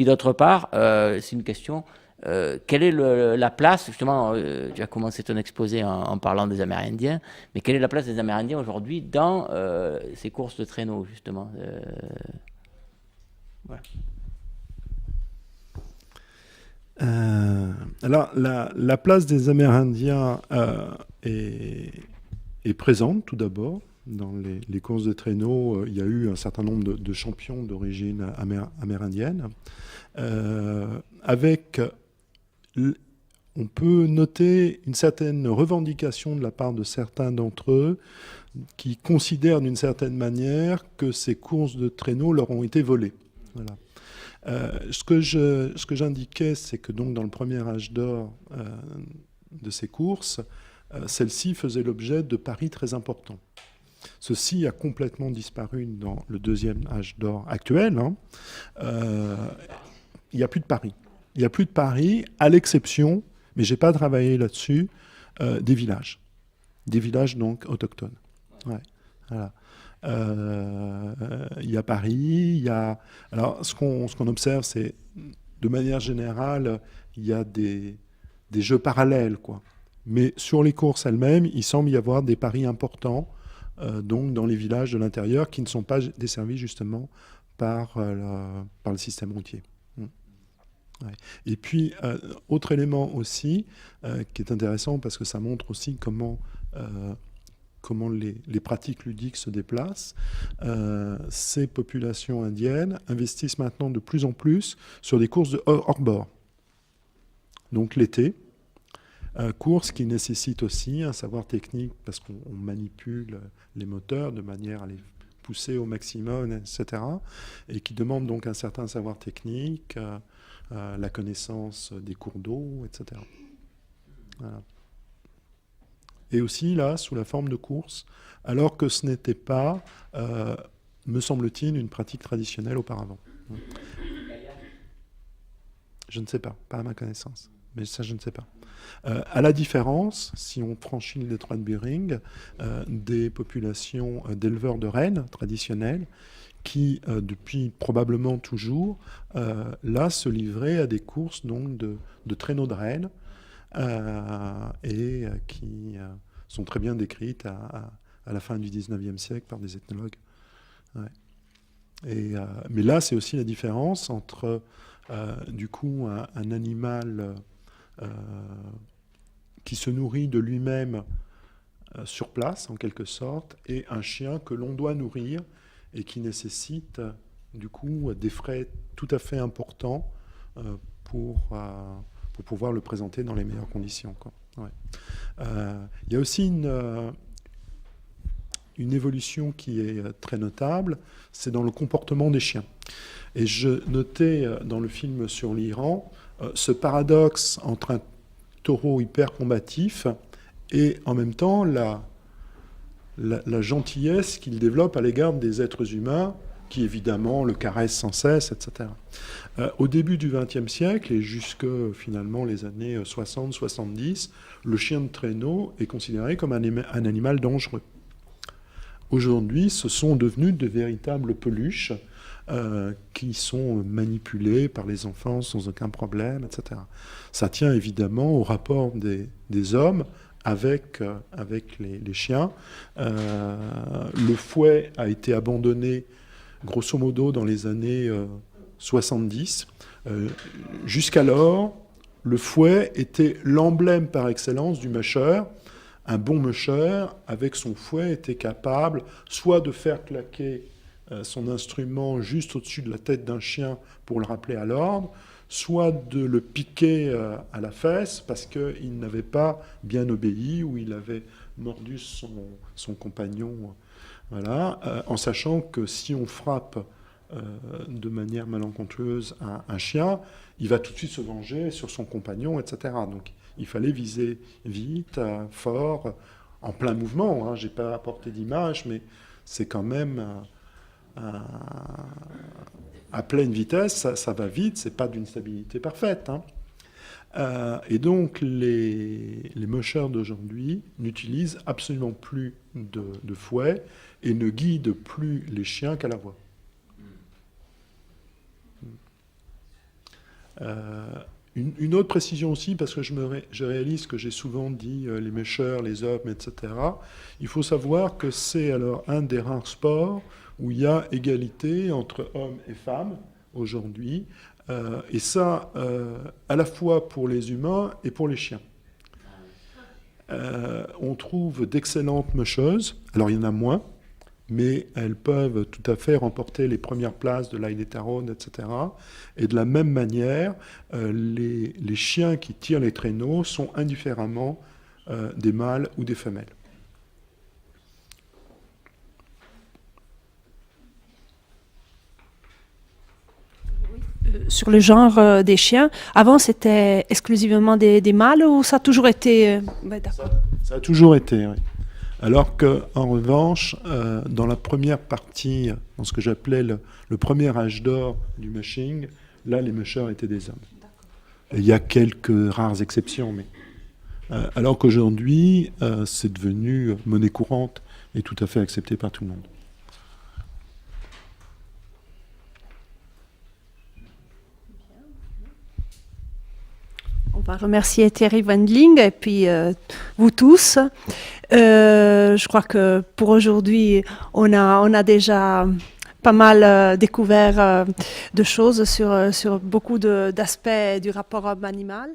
puis d'autre part, c'est une question, quelle est la place, justement, tu as commencé ton exposé en parlant des Amérindiens, mais quelle est la place des Amérindiens aujourd'hui dans ces courses de traîneau, justement voilà. Alors, la place des Amérindiens est présente, tout d'abord. Dans les courses de traîneau, il y a eu un certain nombre de champions d'origine amérindienne. Avec, on peut noter une certaine revendication de la part de certains d'entre eux qui considèrent d'une certaine manière que ces courses de traîneau leur ont été volées. Voilà. Ce que j'indiquais, c'est que donc dans le premier âge d'or de ces courses, celle-ci faisait l'objet de paris très importants. Ceci a complètement disparu dans le deuxième âge d'or actuel. Il n'y a plus de paris. Il n'y a plus de paris, à l'exception, mais je n'ai pas travaillé là-dessus, des villages. Des villages donc autochtones. Ouais. Voilà. Il y a Paris, il y a... Alors, ce qu'on observe, c'est, de manière générale, il y a des jeux parallèles, quoi. Mais sur les courses elles-mêmes, il semble y avoir des paris importants, donc dans les villages de l'intérieur, qui ne sont pas desservis justement par le système routier. Ouais. Et puis, autre élément aussi, qui est intéressant parce que ça montre aussi comment les pratiques ludiques se déplacent. Ces populations indiennes investissent maintenant de plus en plus sur des courses de hors-bord. Donc l'été, courses qui nécessitent aussi un savoir technique parce qu'on manipule les moteurs de manière à les pousser au maximum, etc. Et qui demandent donc un certain savoir technique, la connaissance des cours d'eau, etc. Voilà. Et aussi là, sous la forme de course, alors que ce n'était pas, me semble-t-il, une pratique traditionnelle auparavant. Je ne sais pas à ma connaissance. Mais ça, je ne sais pas. À la différence, si on franchit le détroit de Bering, des populations d'éleveurs de rennes traditionnelles qui, depuis probablement toujours, là, se livraient à des courses donc, de traîneaux de rennes et qui sont très bien décrites à la fin du 19e siècle par des ethnologues. Ouais. Mais là, c'est aussi la différence entre, du coup, un animal qui se nourrit de lui-même sur place, en quelque sorte, et un chien que l'on doit nourrir et qui nécessite, du coup, des frais tout à fait importants pour pouvoir le présenter dans les meilleures conditions, quoi. Ouais. Il y a aussi une évolution qui est très notable, c'est dans le comportement des chiens. Et je notais dans le film sur l'Iran ce paradoxe entre un taureau hyper combatif et en même temps la gentillesse qu'il développe à l'égard des êtres humains qui évidemment le caressent sans cesse, etc. Au début du XXe siècle et jusque finalement les années 60-70, le chien de traîneau est considéré comme un animal dangereux. Aujourd'hui, ce sont devenus de véritables peluches qui sont manipulées par les enfants sans aucun problème, etc. Ça tient évidemment au rapport des hommes avec les chiens. Le fouet a été abandonné grosso modo dans les années 70. Jusqu'alors, le fouet était l'emblème par excellence du musher. Un bon musher, avec son fouet, était capable soit de faire claquer son instrument juste au-dessus de la tête d'un chien pour le rappeler à l'ordre, soit de le piquer à la fesse parce qu'il n'avait pas bien obéi ou il avait mordu son compagnon. Voilà, en sachant que si on frappe de manière malencontreuse un chien, il va tout de suite se venger sur son compagnon, etc. Donc il fallait viser vite, fort, en plein mouvement. Hein. Je n'ai pas apporté d'image, mais c'est quand même à pleine vitesse, ça va vite, c'est pas d'une stabilité parfaite. Hein. Et donc les mushers d'aujourd'hui n'utilisent absolument plus de fouet et ne guident plus les chiens qu'à la voix. Une autre précision aussi, parce que je réalise que j'ai souvent dit les mêcheurs, les hommes, etc. Il faut savoir que c'est alors un des rares sports où il y a égalité entre hommes et femmes aujourd'hui, et ça à la fois pour les humains et pour les chiens. On trouve d'excellentes mêcheuses, alors il y en a moins, mais elles peuvent tout à fait remporter les premières places de l'Ailetarone, etc. Et de la même manière, les chiens qui tirent les traîneaux sont indifféremment des mâles ou des femelles. Sur le genre des chiens, avant c'était exclusivement des mâles ou ça a toujours été... Ça a toujours été, oui. Alors qu'en revanche, dans la première partie, dans ce que j'appelais le premier âge d'or du mushing, là, les mushers étaient des hommes. Et il y a quelques rares exceptions, mais alors qu'aujourd'hui, c'est devenu monnaie courante et tout à fait accepté par tout le monde. On va remercier Thierry Wendling et puis vous tous. Je crois que pour aujourd'hui, on a déjà pas mal découvert de choses sur beaucoup d'aspects du rapport homme-animal.